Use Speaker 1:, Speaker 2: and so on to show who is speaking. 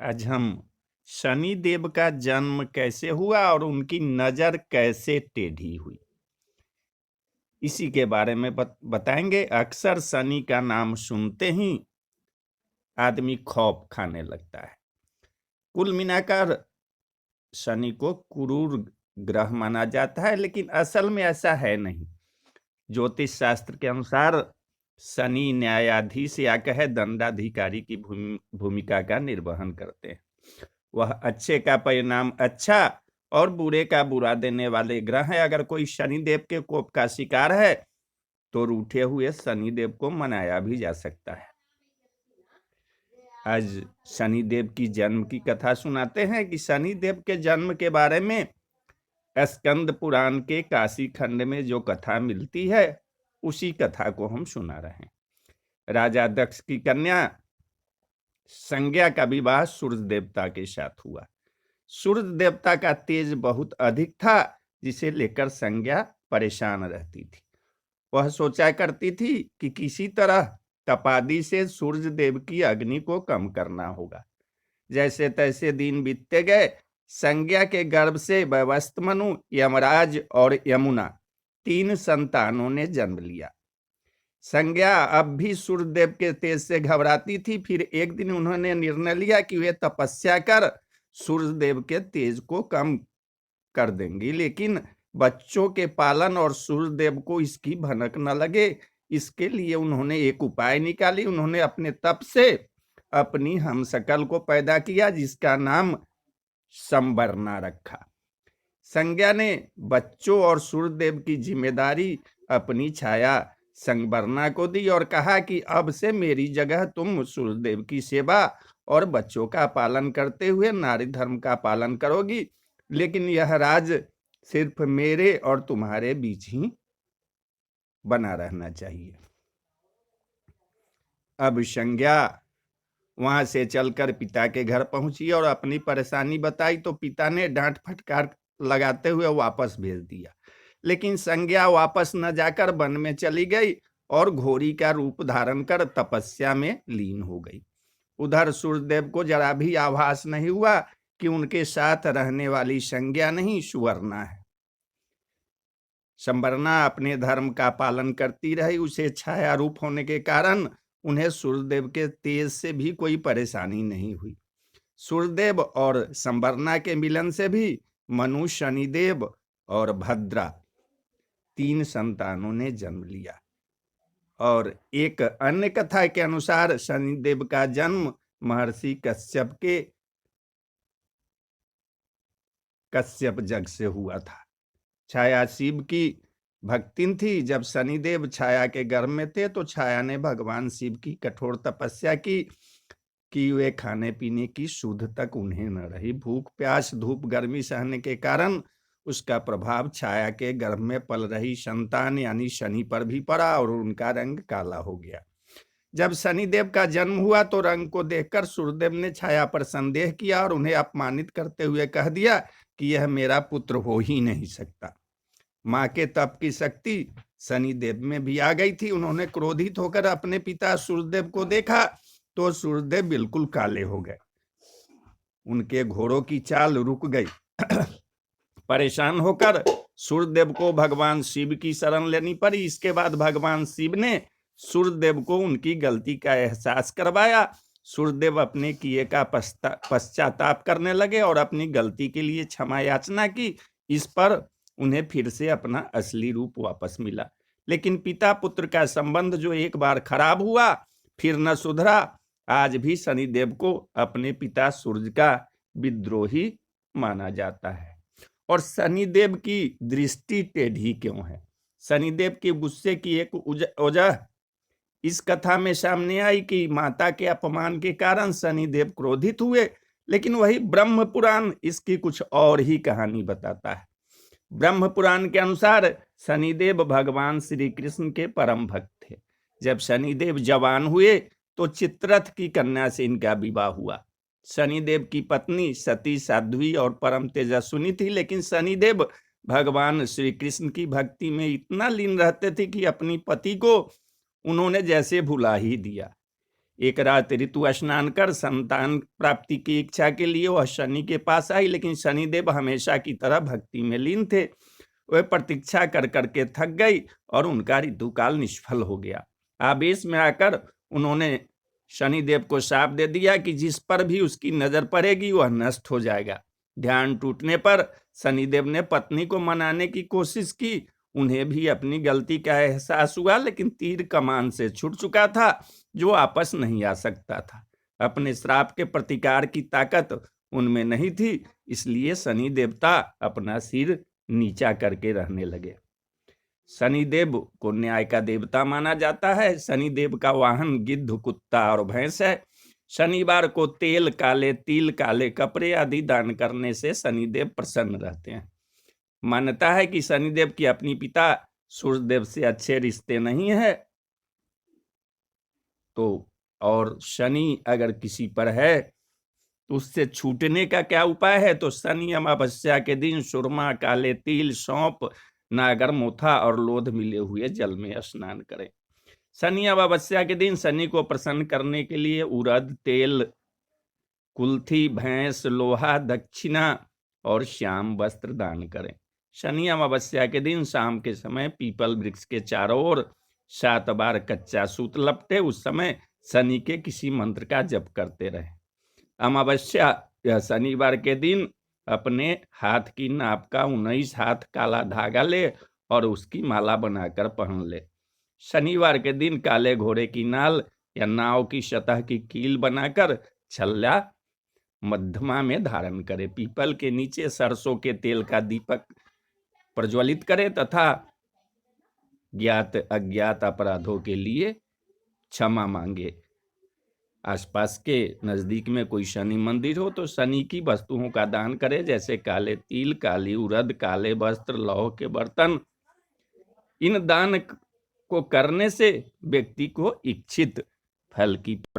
Speaker 1: आज हम शनि देव का जन्म कैसे हुआ और उनकी नजर कैसे टेढ़ी हुई, इसी के बारे में बताएंगे। अक्सर शनि का नाम सुनते ही आदमी खौफ खाने लगता है। कुल मिलाकर शनि को क्रूर ग्रह माना जाता है, लेकिन असल में ऐसा है नहीं। ज्योतिष शास्त्र के अनुसार शनि न्यायाधीश या कहे दंडाधिकारी की भूमिका का निर्वहन करते हैं। वह अच्छे का परिणाम अच्छा और बुरे का बुरा देने वाले ग्रह है। अगर कोई शनिदेव के कोप का शिकार है तो रूठे हुए शनिदेव को मनाया भी जा सकता है। आज शनिदेव की जन्म की कथा सुनाते हैं कि शनिदेव के जन्म के बारे में स्कंद पुराण के काशी खंड में जो कथा मिलती है, उसी कथा को हम सुना रहे हैं। राजा दक्ष की कन्या संज्ञा का विवाह सूर्य देवता के साथ हुआ। सूर्य देवता का तेज बहुत अधिक था, जिसे लेकर संज्ञा परेशान रहती थी। वह सोचा करती थी कि किसी तरह तपादी से सूर्य देव की अग्नि को कम करना होगा। जैसे तैसे दिन बीतते गए। संज्ञा के गर्भ से वैवस्त्रमनु, यमराज और यमुना 3 संतानों ने जन्म लिया। संज्ञा अब भी सूर्यदेव के तेज से घबराती थी। फिर एक दिन उन्होंने निर्णय लिया कि वे तपस्या कर सूर्यदेव के तेज को कम कर देंगी, लेकिन बच्चों के पालन और सूर्यदेव को इसकी भनक न लगे, इसके लिए उन्होंने एक उपाय निकाली। उन्होंने अपने तप से अपनी हमशक्ल को पैदा किया, जिसका नाम संबरना रखा। संज्ञा ने बच्चों और सूर्यदेव की जिम्मेदारी अपनी छाया संबरना को दी और कहा कि अब से मेरी जगह तुम सूर्यदेव की सेवा और बच्चों का पालन करते हुए नारी धर्म का पालन करोगी, लेकिन यह राज सिर्फ मेरे और तुम्हारे बीच ही बना रहना चाहिए। अब संज्ञा वहां से चलकर पिता के घर पहुंची और अपनी परेशानी बताई, तो पिता ने डांट फटकार लगाते हुए वापस भेज दिया। लेकिन संज्ञा वापस न जाकर वन में चली गई और घोड़ी का रूप धारण कर तपस्या में लीन हो गई। उधर सूर्यदेव को जरा भी आभास नहीं हुआ कि उनके साथ रहने वाली संज्ञा नहीं, सुवर्णा है। संवरना अपने धर्म का पालन करती रही। उसे छाया रूप होने के कारण उन्हें सूर्यदेव के तेज से भी कोई परेशानी नहीं हुई। सूर्यदेव और संवरना के मिलन से भी मनु, शनिदेव और भद्रा 3 संतानों ने जन्म लिया। और एक अन्य कथा के अनुसार शनिदेव का जन्म महर्षि कश्यप जग से हुआ था। छाया शिव की भक्तिन थी। जब शनिदेव छाया के गर्भ में थे तो छाया ने भगवान शिव की कठोर तपस्या की कि वे खाने पीने की सुध तक उन्हें न रही। भूख प्यास धूप गर्मी सहने के कारण उसका प्रभाव छाया के गर्भ में पल रही संतान यानी शनि पर भी पड़ा और उनका रंग काला हो गया। जब शनिदेव का जन्म हुआ तो रंग को देखकर सूर्यदेव ने छाया पर संदेह किया और उन्हें अपमानित करते हुए कह दिया कि यह मेरा पुत्र हो ही नहीं सकता। माँ के तप की शक्ति शनिदेव में भी आ गई थी। उन्होंने क्रोधित होकर अपने पिता सूर्यदेव को देखा तो सूर्यदेव बिल्कुल काले हो गए। उनके घोड़ों की चाल रुक गई। परेशान होकर सूर्यदेव को भगवान शिव की शरण लेनी पड़ी। इसके बाद भगवान शिव ने सूर्यदेव को उनकी गलती का एहसास करवाया। सूर्यदेव अपने किए का पश्चाताप करने लगे और अपनी गलती के लिए क्षमा याचना की। इस पर उन्हें फिर से अपना असली रूप वापस मिला। लेकिन पिता पुत्र का संबंध जो एक बार खराब हुआ फिर न सुधरा। आज भी शनिदेव को अपने पिता सूर्य का विद्रोही माना जाता है। और शनिदेव की दृष्टि टेढ़ी क्यों है? शनिदेव के गुस्से की एक वजह इस कथा में सामने आई कि माता के अपमान के कारण शनिदेव क्रोधित हुए, लेकिन वही ब्रह्म पुराण इसकी कुछ और ही कहानी बताता है। ब्रह्म पुराण के अनुसार शनिदेव भगवान श्री कृष्ण के परम भक्त थे। जब शनिदेव जवान हुए तो चित्ररथ की कन्या से इनका विवाह हुआ। शनिदेव की पत्नी सती साध्वी और परम तेजस्विनी थी, लेकिन शनिदेव भगवान श्री कृष्ण की भक्ति में इतना लीन रहते थे कि अपनी पति को उन्होंने जैसे भुला ही दिया। एक रात ऋतु स्नान कर संतान प्राप्ति की इच्छा के लिए वह शनि के पास आई, लेकिन शनिदेव हमेशा की तरह भक्ति में लीन थे। वह प्रतीक्षा कर करके थक गई और उनका ऋतुकाल निष्फल हो गया। आवेश में आकर उन्होंने शनिदेव को शाप दे दिया कि जिस पर भी उसकी नजर पड़ेगी वह नष्ट हो जाएगा। ध्यान टूटने पर शनिदेव ने पत्नी को मनाने की कोशिश की। उन्हें भी अपनी गलती का एहसास हुआ, लेकिन तीर कमान से छूट चुका था, जो वापस नहीं आ सकता था। अपने श्राप के प्रतिकार की ताकत उनमें नहीं थी, इसलिए शनि देवता अपना सिर नीचा करके रहने लगे। शनिदेव को न्याय का देवता माना जाता है। शनिदेव का वाहन गिद्ध, कुत्ता और भैंस है। शनिवार को तेल, काले तिल, काले कपड़े आदि दान करने से शनिदेव प्रसन्न रहते हैं। मान्यता है कि शनिदेव की अपनी पिता सूर्यदेव से अच्छे रिश्ते नहीं है, तो और शनि अगर किसी पर है तो उससे छूटने का क्या उपाय है? तो शनि अमावस्या के दिन सुरमा, काले तिल, सौंप, नागर मोथा और लोध मिले हुए जल में स्नान करें। शनि अमावस्या के दिन शनि को प्रसन्न करने के लिए उड़द तेल, कुल्थी, भैंस, लोहा, दक्षिणा और श्याम वस्त्र दान करें। शनि अमावस्या के दिन शाम के समय पीपल वृक्ष के चारों ओर 7 बार कच्चा सूत लपटे। उस समय शनि के किसी मंत्र का जप करते रहे। अमावस्या या शनिवार के दिन अपने हाथ की नाप का 19 हाथ काला धागा ले और उसकी माला बनाकर पहन ले। शनिवार के दिन काले घोड़े की नाल या नाव की सतह की कील बनाकर छल्ला मध्यमा में धारण करे। पीपल के नीचे सरसों के तेल का दीपक प्रज्वलित करे तथा ज्ञात अज्ञात अपराधों के लिए क्षमा मांगे। आसपास के नजदीक में कोई शनि मंदिर हो तो शनि की वस्तुओं का दान करे, जैसे काले तिल, काली उड़द, काले वस्त्र, लौह के बर्तन। इन दान को करने से व्यक्ति को इच्छित फल की